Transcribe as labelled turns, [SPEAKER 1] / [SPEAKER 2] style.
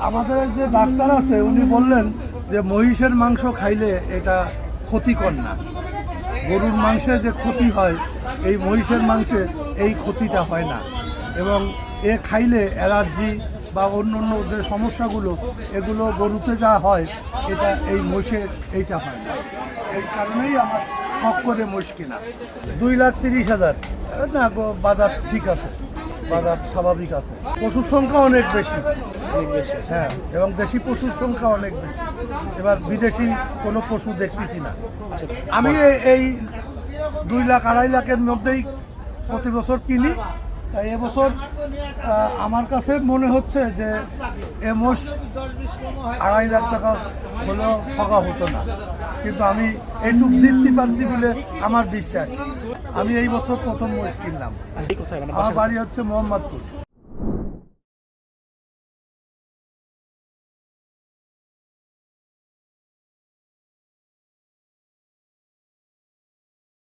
[SPEAKER 1] আমাদের যে ডাক্তার আছে উনি বললেন যে মহিষের মাংস খাইলে এটা ক্ষতিকর না, গরুর মাংসে যে ক্ষতি হয় এই মহিষের মাংসে এই ক্ষতিটা হয় না, এবং এ খাইলে অ্যালার্জি বা অন্য অন্য যে সমস্যাগুলো এগুলো গরুতে যা হয় এটা এই মহিষে এইটা হয় না। এই কারণেই আমার শখ করে মহিষ কিনা। 2,30,000 না, বাজার ঠিক আছে, বাজার স্বাভাবিক আছে। পশুর সংখ্যা অনেক বেশি, হ্যাঁ, এবং দেশি পশুর সংখ্যা অনেক বেশি। এবার বিদেশি কোনো পশু দেখতেছি না। আমি এই 2 লাখ 2.5 লাখের মধ্যেই প্রতি বছর কিনি। তাই এবছর আমার কাছে মনে হচ্ছে যে এ মোষ 2.5 লাখ টাকা হলেও ঠকা হতো না, কিন্তু আমি এইটুক জিততে পারছি বলে আমার বিশ্বাস। আমি এই বছর প্রথম মোষ কিনলাম। আমার বাড়ি হচ্ছে মোহাম্মদপুর।